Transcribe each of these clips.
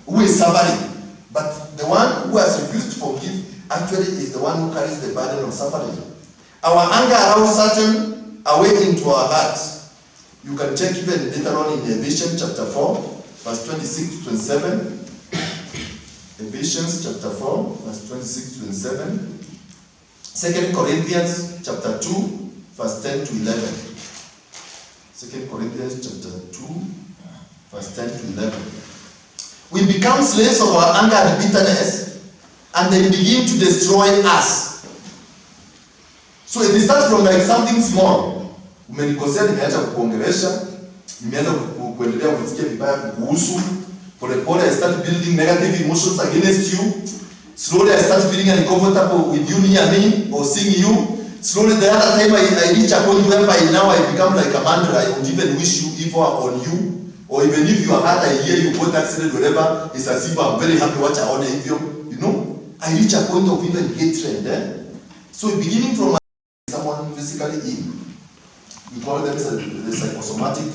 who is suffering. But the one who has refused to forgive actually is the one who carries the burden of suffering. Our anger aroused Satan away into our hearts. You can check even later on in Ephesians chapter 4, verse 26 to 27. Ephesians chapter 4, verse 26 to 27. 2 Corinthians chapter 2, verse 10 to 11. 2 Corinthians chapter 2, verse 10 to 11. We become slaves of our anger and bitterness, and they begin to destroy us. So it starts from like something small. Umenikosea, nimeacha kukuongelesha, nimeanza kuendelea kusikia vibaya kuhusu. Polepole I start building negative emotions against you. Slowly I start feeling uncomfortable with you near me or seeing you. Slowly the other time I reach a point whereby now I become like a mantra. I would even wish you evil on you. Or even if you are hurt, I hear you got accident, whatever, it's as if I'm very happy what I honor you. You know, I reach a point of even hatred. So beginning from someone physically ill, we call them the psychosomatic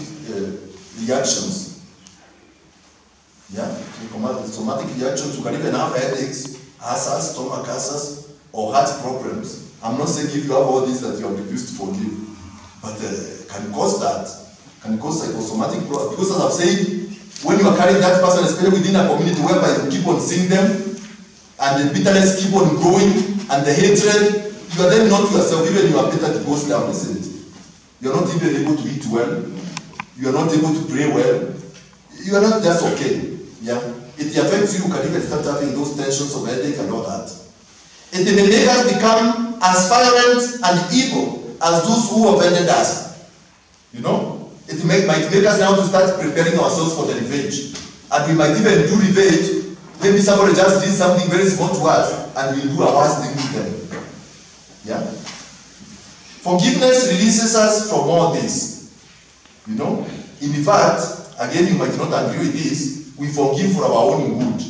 reactions. Yeah, the somatic reactions. You can even have headaches, ulcers, stomach ulcers, or heart problems. I'm not saying if you have all these that you have refused to forgive, but can cause that, can cause psychosomatic problems. Because as I've said, when you are carrying that person, especially within a community whereby you keep on seeing them, and the bitterness keep on growing, and the hatred, you are then not yourself. Even your appetite goes down, isn't it? You are not even able to eat well. You are not able to pray well. You are not just okay. Yeah, it affects you. You can even start having those tensions of headache and all that. It may make us become as violent and evil as those who offended us. You know, it might make us now to start preparing ourselves for the revenge, and we might even do revenge. Maybe somebody just did something very small to us, and we do a worse thing to them. Yeah. Forgiveness releases us from all this. You know, in fact, again, you might not agree with this. We forgive for our own good.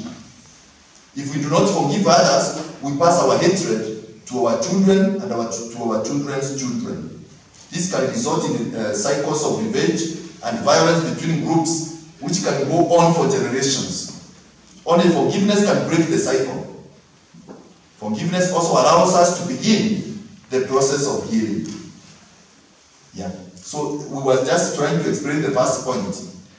If we do not forgive others, we pass our hatred to our children and to our children's children. This can result in cycles of revenge and violence between groups, which can go on for generations. Only forgiveness can break the cycle. Forgiveness also allows us to begin the process of healing. Yeah. So we were just trying to explain the first point,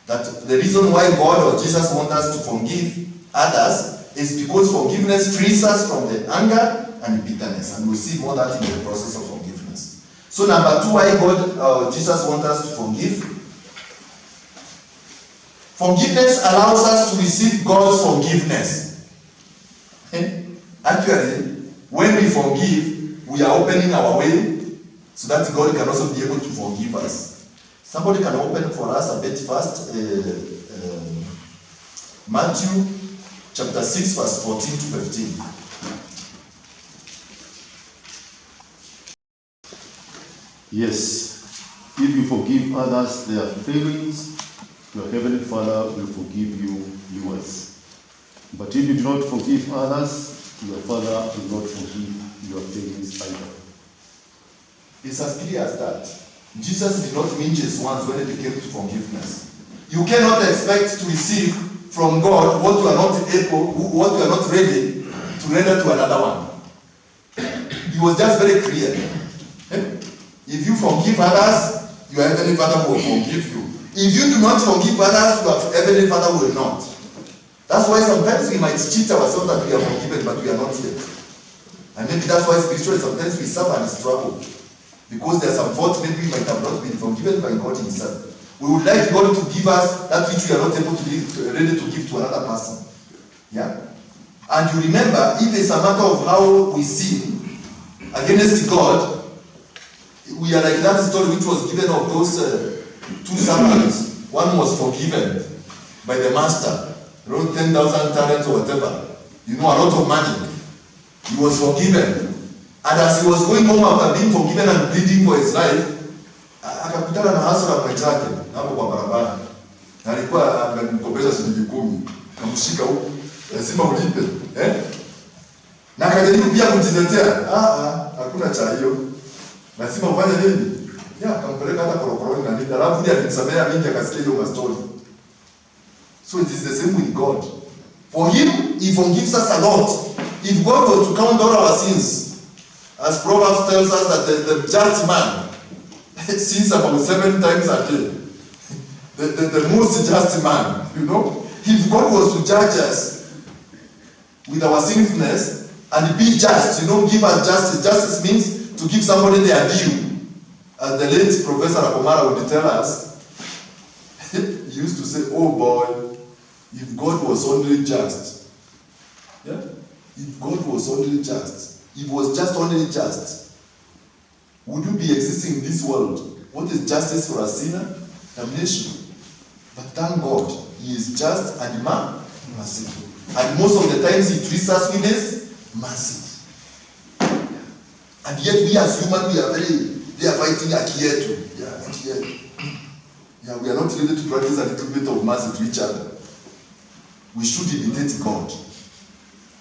that the reason why God or Jesus wants us to forgive others is because forgiveness frees us from the anger and bitterness, and we'll see more that in the process of forgiveness. So number two, why God Jesus wants us to forgive. Forgiveness allows us to receive God's forgiveness. Actually, when we forgive, we are opening our way so that God can also be able to forgive us. Somebody can open for us a bit first. Matthew chapter 6, verse 14 to 15. Yes, if you forgive others their failings, your heavenly Father will forgive you yours. But if you do not forgive others, your Father will not forgive your failings either. It's as clear as that. Jesus did not mean just once when it came to forgiveness. You cannot expect to receive from God what you are not able, what you are not ready to render to another one. He was just very clear. If you forgive others, your heavenly Father will forgive you. If you do not forgive others, your heavenly Father will not. That's why sometimes we might cheat ourselves that we are forgiven, but we are not yet. And maybe that's why spiritually sometimes we suffer and struggle. Because there are some faults maybe we might have not been forgiven by God himself. We would like God to give us that which we are not able to give, ready to give to another person. Yeah? And you remember, if it's a matter of how we sin against God, we are like that story which was given of those two servants. One was forgiven by the master, around 10,000 talents or whatever. You know, a lot of money. He was forgiven. And as he was going home after being forgiven and pleading for his life, akakutana na hasara mwenzake hapo kwa barabara. Na alikuwa amemkopesha shilingi 10. Kamshika huko, lazima ulipe. Na akajaribu pia kujitetea. Hakuna cha hiyo. Lazima ufanye nini? Akampeleka hata korokoroni na nini. Alafu ndiye alimsamea mingi akasikia hiyo story. So it is the same with God. For him, he forgives us a lot. If God was to count all our sins, as Proverbs tells us that the just man sins about 7 times a day. The most just man, you know. If God was to judge us with our sinfulness and be just, you know, give us justice. Justice means to give somebody their due. As the late Professor Akomara would tell us, he used to say, oh boy, if God was only just. Yeah? If God was only just. If he was just only just. Would you be existing in this world? What is justice for a sinner? Damnation. But thank God, he is just and merciful. And most of the times he treats us with his mercy. And yet we as humans, they are fighting akietu. Yeah, we are not ready to practice a little bit of mercy to each other. We should imitate God.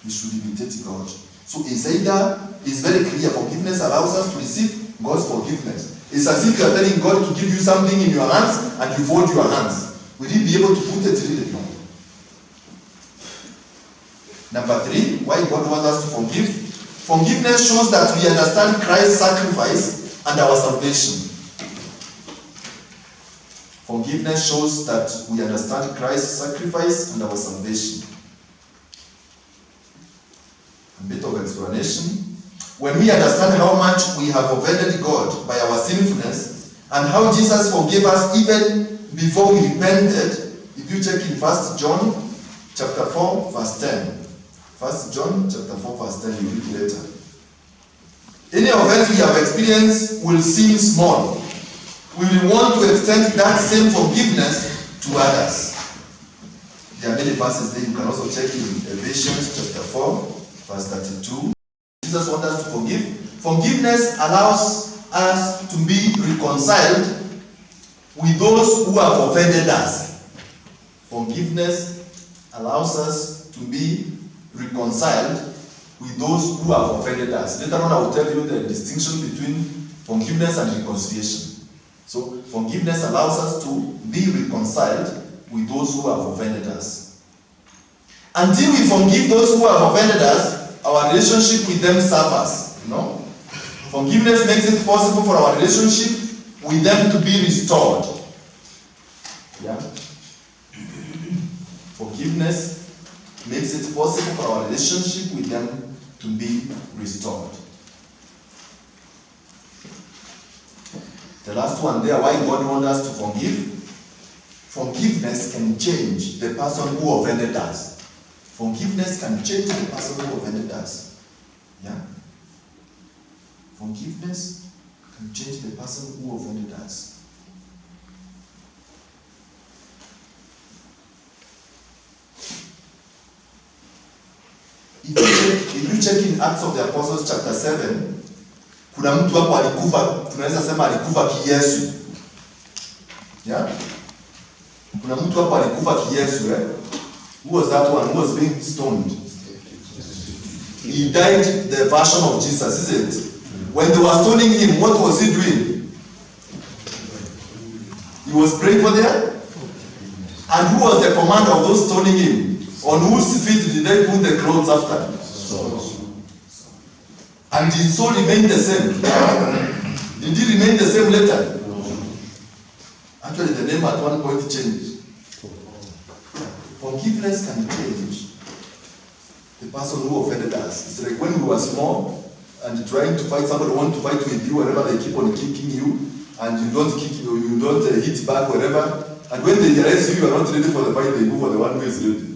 We should imitate God. So Isaiah is very clear. Forgiveness allows us to receive God's forgiveness. It's as if you are telling God to give you something in your hands and you fold your hands. Will he be able to put it really? Number 3, why God wants us to forgive? Forgiveness shows that we understand Christ's sacrifice and our salvation. Forgiveness shows that we understand Christ's sacrifice and our salvation. A bit of explanation. When we understand how much we have offended God by our sinfulness and how Jesus forgave us even before we repented, if you check in 1 John chapter 4 verse 10. 1 John chapter 4 verse 10, you read later. Any offense we have experienced will seem small. We will want to extend that same forgiveness to others. There are many verses there. You can also check in Ephesians chapter 4 verse 32. Jesus wants us to forgive. Forgiveness allows us to be reconciled with those who have offended us. Forgiveness allows us to be reconciled with those who have offended us. Later on I will tell you the distinction between forgiveness and reconciliation. So forgiveness allows us to be reconciled with those who have offended us. Until we forgive those who have offended us, our relationship with them suffers. You know? Forgiveness makes it possible for our relationship with them to be restored. Yeah? Forgiveness makes it possible for our relationship with them to be restored. The last one there, why God wants us to forgive? Forgiveness can change the person who offended us. Forgiveness can change the person who offended us. Yeah? Forgiveness can change the person who offended us. If you check in Acts of the Apostles chapter 7, kuna mtu hapo alikufa, tunaweza sema alikufa kiyesu. Yeah? Kuna mtu hapo alikufa kiyesu, eh? Who was that one? Who was being stoned? He died the version of Jesus, isn't it? When they were stoning him, what was he doing? He was praying for them. And who was the commander of those stoning him? On whose feet did they put the clothes after? And his soul remained the same. Did he remain the same later? Actually, the name at one point changed. Forgiveness can change the person who offended us. It's like when we were small and trying to fight somebody, want to fight with you, wherever they keep on kicking you, and you don't kick, you don't hit back, wherever. And when they realize you are not ready for the fight, they go for the one who is ready.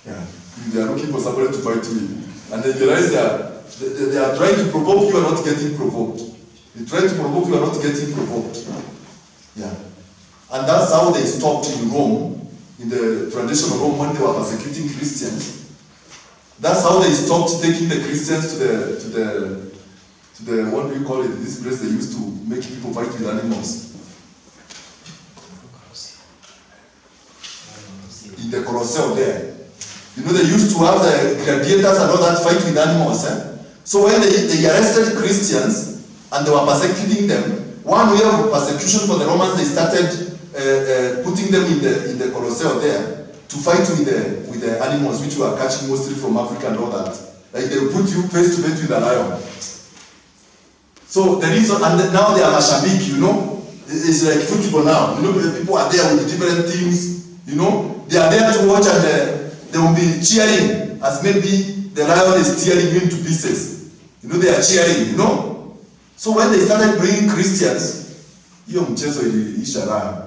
Yeah. They are looking for somebody to fight with. And they realize they are trying to provoke you, are not getting provoked. They try to provoke you, are not getting provoked. Yeah. And that's how they stopped in Rome, in the tradition of Rome, when they were persecuting Christians. That's how they stopped taking the Christians to the what do you call it? This place they used to make people fight with animals. In the Colosseum there. You know, they used to have the gladiators and all that fight with animals. So when they arrested Christians and they were persecuting them, one way of persecution for the Romans, they started putting them in the Colosseum there. to fight with the animals which you are catching mostly from Africa and all that. Like they will put you face to face with a lion. So the reason, and now they are mashabik, you know, it's like football now. You know, the people are there with different teams, you know, they are there to watch and they will be cheering as maybe the lion is tearing you into pieces. You know, they are cheering, you know. So when they started bringing Christians, hiyo mchezo iliisha raha.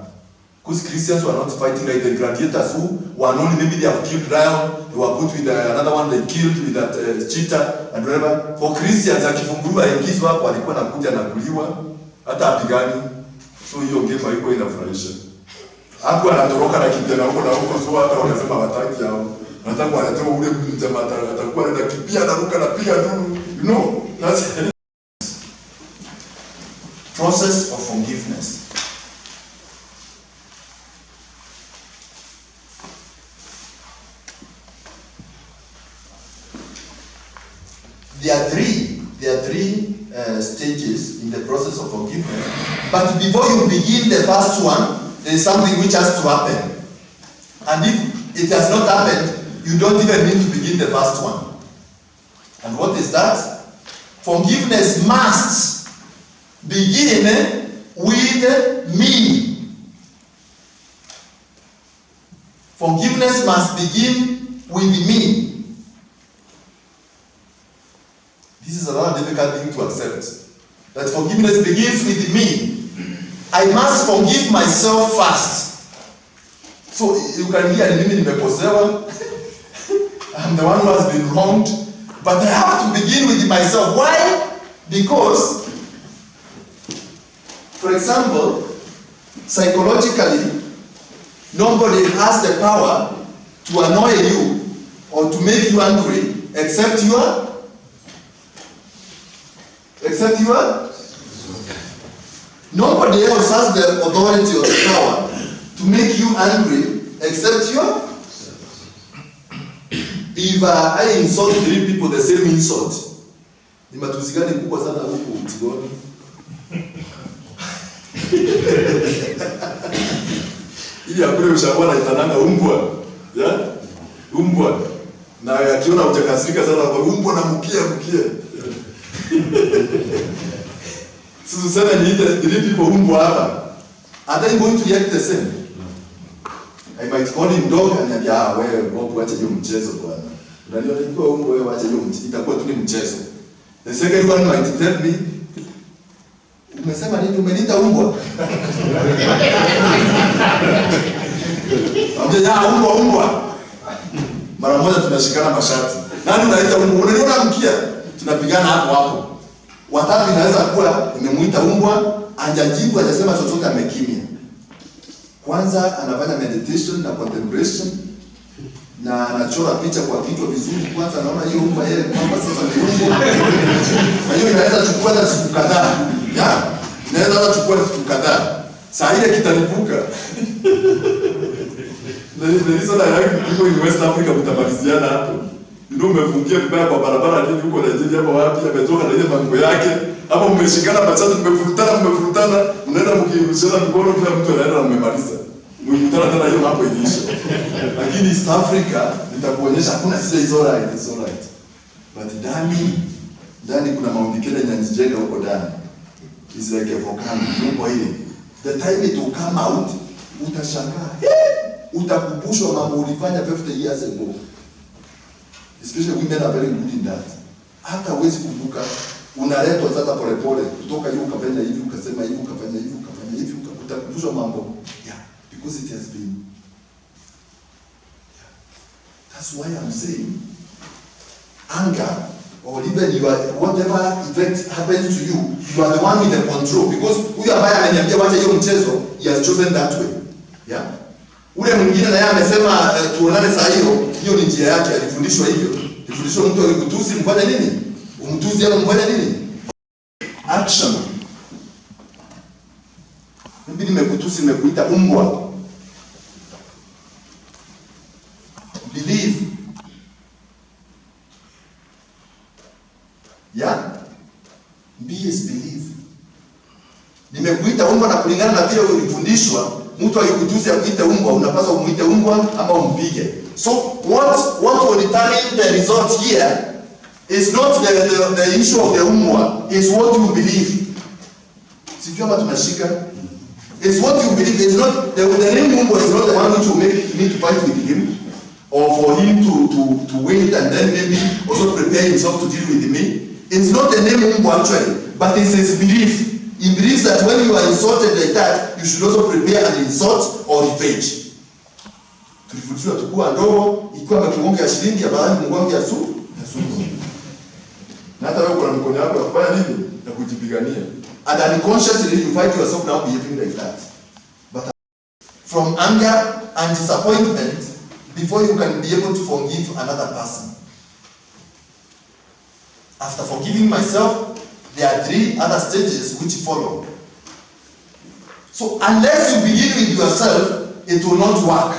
Because Christians were not fighting like the gladiators who were only, maybe they have killed lion, they were put with another one they killed with that cheetah and whatever. For Christians, akifunguliwa ingizwa hapo alikuwa anakuja na kuliwa hata apigani. So hiyo game haiko inafurahisha. Hapo anatoroka na kijana huko na huko, so hata wanasema wataki hao. Nataka wanatoa ule mjamaa atakuwa anakimbia anaruka na piga nduru. You know, that's process of forgiveness. There are three stages in the process of forgiveness. But before you begin the first one, there is something which has to happen. And if it has not happened, you don't even need to begin the first one. And what is that? Forgiveness must begin with me. Forgiveness must begin with me. This is another difficult thing to accept. That forgiveness begins with me. I must forgive myself first. So you can hear mimi nimekosewa. I'm the one who has been wronged. But I have to begin with myself. Why? Because, for example, psychologically, nobody has the power to annoy you or to make you angry except you are. Except you are? Nobody else has the authority or the power to make you angry except you are. If I insult 3 people the same insult, ni matusi gani kubwa sana huko Tigoni? Ili akule ushauri itananga umbwa. Ya? Umbwa. Na akiona utakasirika sana kwa umbwa na mkia. So sasa ni ile 3 people umbwa hapa. Are they going to react the same? I might call him dog and niambia wewe Bob acha hiyo mchezo bwana. Unaniona ikiwa umbwa wewe acha hiyo mchezo. Itakuwa tu ni mchezo. The second one might tell me, umesema nini? Umeniita umbwa? Ambia umbwa. Mara moja tunashikana mashati. Nani unaita umbwa? Unaniona mkia? Tunapigana hapo. Watatu inaweza kuwa nimemuita umbwa, hajajibu, hajasema chochote, amekimya. Kwanza anafanya meditation na contemplation na anachora picha kwa kichwa vizuri. Kwanza anaona hiyo umbwa yeye kwamba sasa ni umbwa. Na hiyo inaweza chukua hata siku kadhaa. Ya, inaweza hata chukua siku kadhaa. Saa ile kitalipuka. Na hizo na yake people in West Africa mtamaliziana hapo. Ndio umefungia vibaya kwa barabara nini huko Nigeria hapo wapi, ametoka na ile mambo yake. Hapo mmeshikana pachatu, mmefurutana, mnaenda mkirushana mikono, kila mtu anaenda mmemaliza. Mmekutana tena hiyo hapo iliisha. Lakini East Africa nitakuonyesha hakuna sile hizo right, it's all right. But ndani kuna maumbile yanajijenga huko ndani. It's like a volcano, huko ile. The time it will come out, utashangaa. Utakumbushwa mambo ulifanya 50 years ago. Especially women are very good in that. Hata huwezi kumbuka, unaletwa sasa polepole kutoka hiyo ukafanya hivi, ukasema hivi, ukafanya hivi, utakumbushwa mambo. Yeah, because it has been. Yeah. That's why I'm saying anger or even whatever event happens to you, you are the one with the control, because huyu ambaye ameniambia wacha hiyo mchezo, he has chosen that way. Yeah. Ule mwingine naye amesema tuonane saa hiyo ni njia yake, alifundishwa hivyo. Alifundishwa mtu akikutusi mfanye nini? Umtusi ama mfanye nini? Action. Mimi nimekutusi, nimekuita umbwa. Believe. Yeah? Be is believe. Nimekuita umbwa na kulingana na vile ulifundishwa, mtu akikutusi akuite umbwa, unapaswa umuite umbwa ama umpige. So what will determine the result here is not the issue of the umbwa, is what you believe. Sijui kama tunashika. It's what you believe. It's not the name umbwa is not the one which will make me to fight with him, or for him to wait and then maybe also prepare himself to deal with me. It's not the name umbwa actually, but it's his belief. He believes that when you are insulted like that, you should also prepare an insult or revenge. Tulifundishwa tukua ndogo, ikiwa makimonge ya shilingi, afadhali mgonge ya sumu. Na hata wewe kuna mkono wako ya kufanya nini? Na kujipigania. And unconsciously you find yourself now behaving like that. But from anger and disappointment, before you can be able to forgive another person. After forgiving myself, there are 3 other stages which follow. So unless you begin with yourself, it will not work.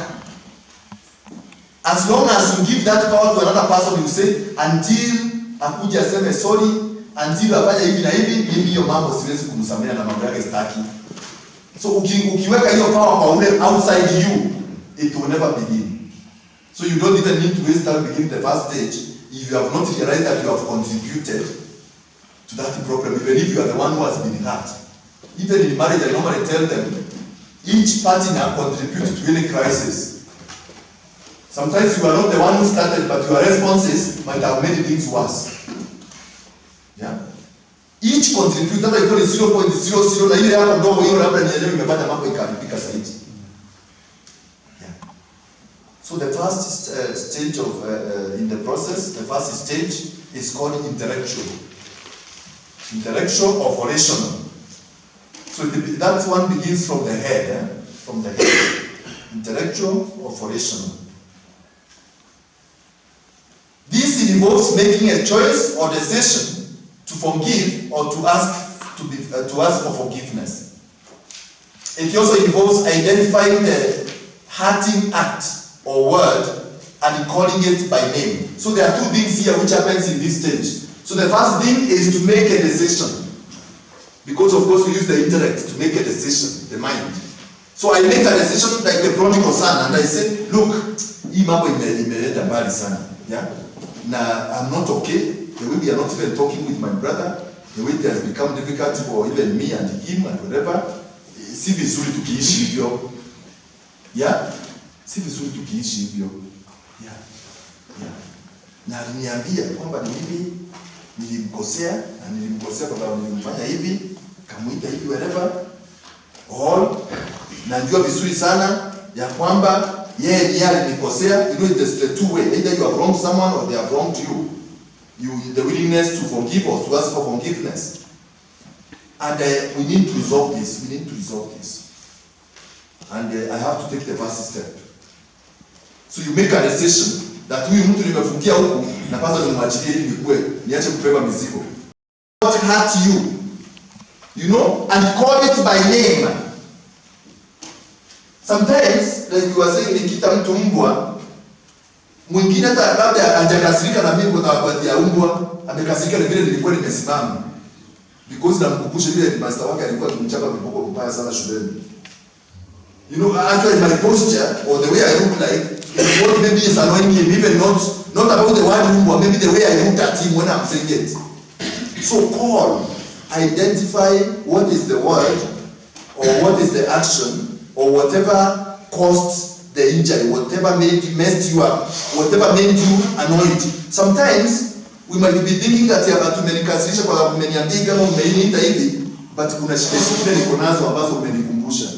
As long as you give that power to another person, you say, until akuja aseme sorry, until afanya hivi na hivi, mimi hiyo mambo siwezi kumsamea na mambo yake sitaki. So ukiweka hiyo power kwa ule outside you, it will never begin. So you don't even need to waste time beginning the first stage if you have not realized that you have contributed to that problem, even if you are the one who has been hurt. Even in marriage, I normally tell them, each partner contributes to any crisis. Sometimes you are not the one who started, but your responses might have made things worse. Yeah? Each contributes, hata iko ni 0.00 na ile yako ndogo hiyo labda ni yenyewe imefanya mambo ikaribika zaidi. Yeah. So the first stage of in the process, the first stage is called intellectual. Intellectual or rational. So that one begins from the head, from the head. Intellectual or rational. This involves making a choice or decision to forgive or to ask for forgiveness. It also involves identifying the hurting act or word and calling it by name. So there are 2 things here which happens in this stage. So the first thing is to make a decision. Because of course we use the intellect to make a decision, the mind. So I make a decision like the prodigal son and I say, look, hii mambo imeenda mbali sana. Yeah? Now I'm not okay. The way we are not even talking with my brother, the way it has become difficult for even me and him and whatever. Si vizuri tukiishi hivyo. Yeah? Si vizuri tukiishi hivyo. Yeah. Yeah. Na aliniambia kwamba ni mimi nilimkosea kwa sababu nilimfanya hivi, kamuita hivi whatever. All najua vizuri sana ya kwamba yeye ndiye alinikosea. You know, it's the 2 way. Either you have wronged someone or they have wronged you. The willingness to forgive or to ask for forgiveness. And we need to resolve this. We need to resolve this. And I have to take the first step. So you make a decision that huyu mtu nimefungia huku na pasa nimwachilie ili nikue niache kubeba mizigo. What hurt you? You know, and call it by name. Sometimes, like you were saying, nikita mtu mbwa, mwingine hata labda hajakasirika na mimi kwa sababu ya mbwa, amekasirika na vile nilikuwa nimesimama. Because namkumbusha vile master wake alikuwa akimchapa viboko mbaya sana shuleni. You know, actually my posture or the way I look like is what maybe is annoying him, even not about the word umbwa, maybe the way I look at him when I'm saying it. So call, identify what is the word or what is the action or whatever caused the injury, whatever messed you up, whatever made you annoyed. Sometimes we might be thinking that ya tumenikasirisha kwa sababu umeniambia kama umeniita hivi, but kuna shida zingine niko nazo ambazo umenikumbusha.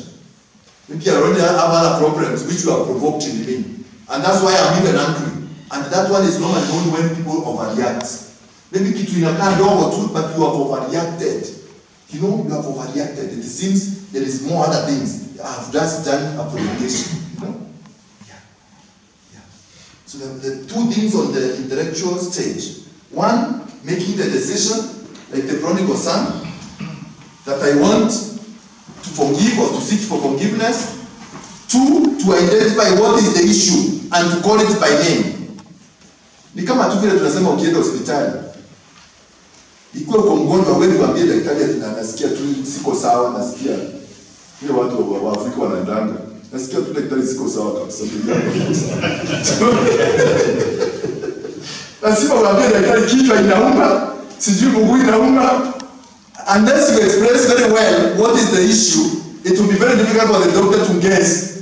Maybe I already have other problems which you have provoked in me, and that's why I'm even angry. And that one is normally known when people overreact. Maybe kitu inakaa ndogo tu, but you have overreacted. You know, you have overreacted. It seems there is more other things. I've just done a provocation. You know? Yeah. Yeah. So the 2 things on the intellectual stage. 1, making the decision, like the prodigal son, that I want to forgive or to seek for forgiveness. 2, to identify what is the issue and to call it by name. Ni kama tu vile tunasema ukienda hospitali. Ikiwa uko mgonjwa wewe niambie daktari ati nasikia tu siko sawa, nasikia Ile watu wa Afrika wanaendanga. Nasikia tu daktari ziko sawa kabisa. Lazima uambie daktari kichwa inauma, sijui mguu inauma. Unless you express very well what is the issue, it will be very difficult for the doctor to guess.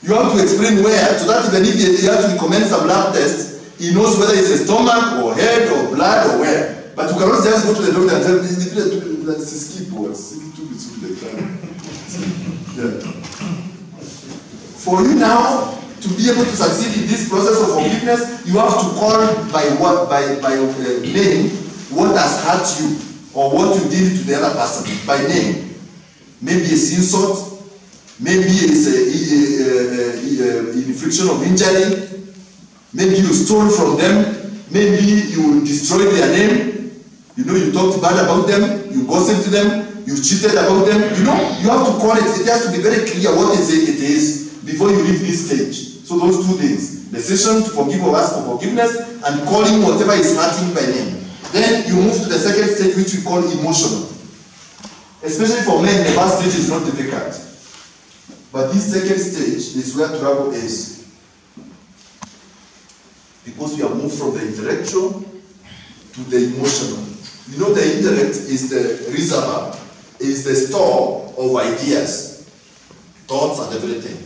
You have to explain where, so that even if he has to recommend some lab test, he knows whether it's a stomach or head or blood or where. But you cannot just go to the doctor and tell him, let's skip or skip to the time. Yeah. For you now to be able to succeed in this process of forgiveness, you have to call by name what has hurt you or what you did to the other person by name. Maybe it's insult, maybe it's infliction of injury, maybe you stole from them, maybe you destroyed their name. You know, you talked bad about them, you gossiped them, you cheated about them. You know, you have to call it. It has to be very clear what it is before you leave this stage. So those two things, decision to forgive or ask for forgiveness, and calling whatever is hurting by name. Then you move to the second stage, which we call emotional. Especially for men, the first stage is not difficult. But this second stage is where trouble is. Because we have moved from the intellectual to the emotional. You know, the intellect is the reservoir, is the store of ideas, thoughts and everything.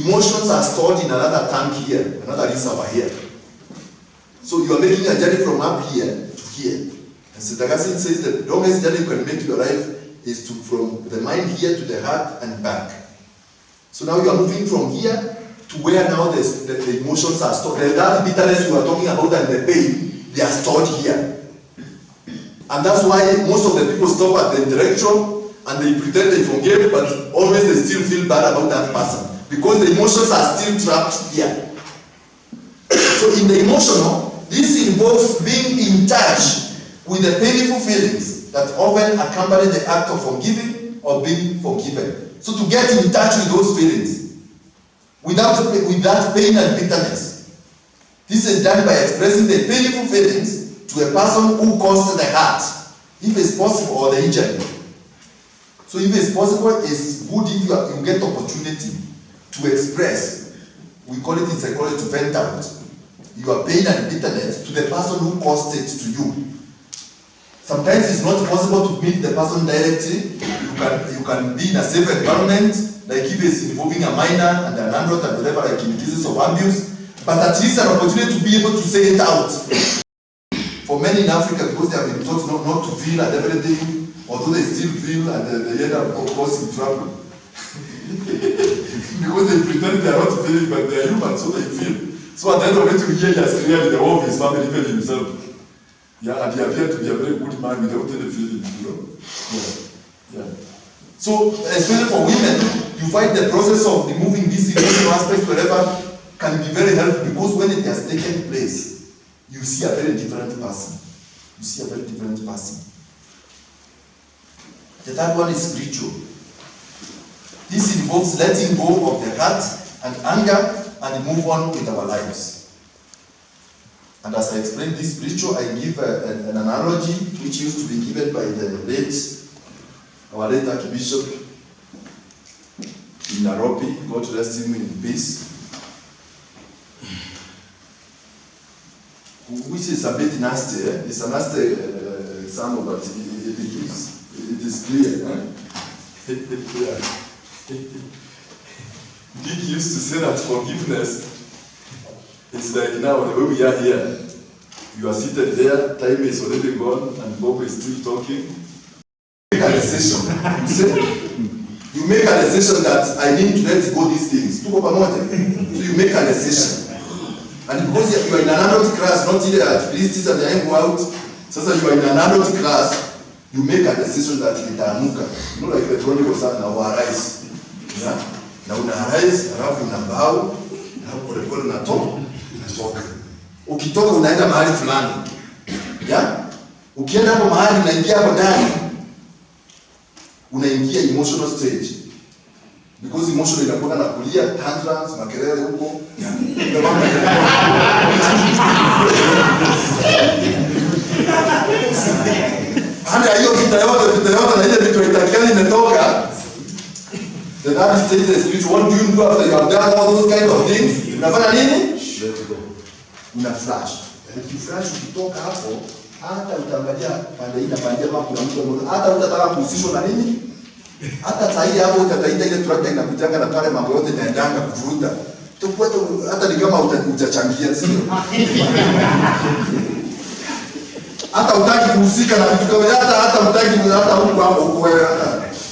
Emotions are stored in another tank here, another reservoir here. So you are making a journey from up here to here. And St. Augustine says the longest journey you can make to your life is from the mind here to the heart and back. So now you are moving from here to where now the emotions are stored. That bitterness you are talking about and the pain, they are stored here. And that's why most of the people stop at the intellectual and they pretend they forgive, but always they still feel bad about that person. Because the emotions are still trapped here. So in the emotional, this involves being in touch with the painful feelings that often accompany the act of forgiving or being forgiven. So to get in touch with those feelings, without pain and bitterness. This is done by expressing the painful feelings to a person who caused the hurt, if it's possible, or the injury. So if it's possible, it's good if you get opportunity to express, we call it in psychology to vent out, your pain and bitterness to the person who caused it to you. Sometimes it's not possible to meet the person directly. You can be in a safe environment, like if it's involving a minor and a landlord and whatever, like in cases of abuse, but at least an opportunity to be able to say it out. For many in Africa, because they have been taught not to feel and everything, although they still feel and they end up causing trouble. Because they pretend they are not feeling, but they are human, so they feel. So at the end of it, you hear he has cleared the whole of his family, even himself. Yeah, and he appeared to be a very good man without any feeling, you know. Yeah. So, especially for women, you find the process of removing these emotional aspects wherever can be very helpful, because when it has taken place, you see a very different person. You see a very different person. The third one is spiritual. This involves letting go of the hurt and anger and move on with our lives. And as I explained this spiritual, I give an analogy which used to be given by our late Archbishop in Nairobi. God rest him in peace. Which is a bit nasty. It's a nasty example, but it is clear. Yeah. Dick used to say that forgiveness is like now, the way we are here. You are seated there, time is already gone, and Bob is still talking. You make a decision. You make a decision that I need to let go these things. So you make a decision. And because you are in an adult class, not in at least and the end out, so you are in an adult class, you make a decision that litaamuka. You know, like the prodigal son, now arise. Yeah? Na unarise, halafu unambao, halafu polepole unatoka. Ukitoka unaenda mahali fulani. Yeah? Ukienda hapo mahali unaingia hapo ndani, unaingia emotional stage. Because emotional inakuwa na kulia, tantrums, makelele huko. Hana hiyo vita yote na ile vitu itakiani na says the Spirit, what do you do after you have done all those kind of things? Unafanya nini? Let go. Una flash. Ukiflash ukitoka hapo, hata utaangalia pande hii na pande hapo kuna mtu mmoja. Hata utataka kuhusishwa na nini? Hata sahihi hapo utataita ile tractor inakujanga na pale mambo yote yanaendanga kuvuruta. Tupata hata ni kama utachangia sio? Hata utaki kuhusika na vitu kama hata utaki hata huko hapo wewe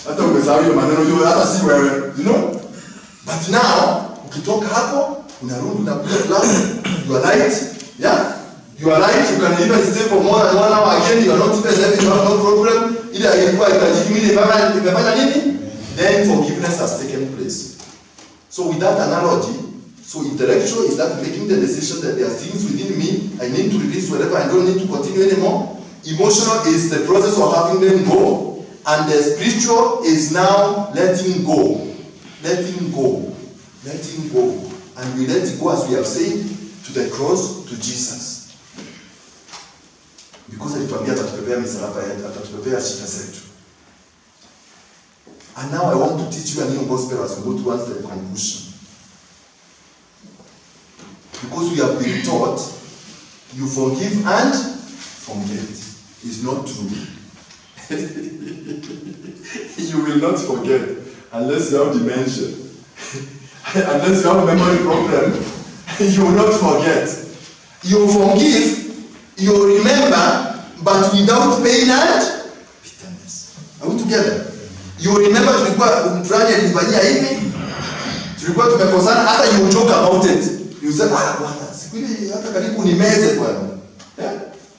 hata umesahau hiyo maneno yote hata si wewe, you know? But now ukitoka hapo unarudi na kule class, you are right. Yeah? You are right, you can even stay for more than 1 hour again, you are not even having no problem. Ile ilikuwa itajiki mimi nimefanya nini? Then forgiveness has taken place. So with that analogy, so intellectual is that making the decision that there are things within me I need to release wherever I don't need to continue anymore. Emotional is the process of having them go. And the spiritual is now letting go. Letting go. Letting go. And we let it go, as we have said, to the cross, to Jesus. Because alituambia atatupepea misalaba yetu, atatupepea shida zetu. And now I want to teach you a new gospel as we go towards the conclusion. Because we have been taught, you forgive and forget. It's not true. You will not forget unless you have dementia. Unless you have a memory problem, you will not forget. You forgive, you remember, but without pain and bitterness. Are we together? You remember tulikuwa mfrani alifanyia hivi, tulikuwa tumekosana, hata you joke about it. You say, bwana, siku ile hata karibu nimeze bwana. Yeah?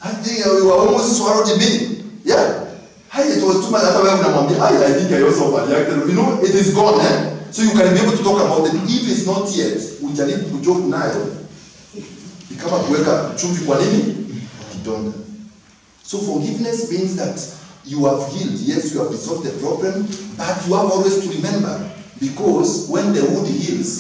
I think we were almost swallowed me. Yeah? Hey, it was too much. Hata wewe unamwambia, I think I also reacted. You know, it is gone, eh? So you can be able to talk about it. If it's not yet, ujaribu kujoke nayo. Ni kama kuweka chumvi kwa nini? Kidonda. So forgiveness means that you have healed. Yes, you have resolved the problem, but you have always to remember, because when the wound heals,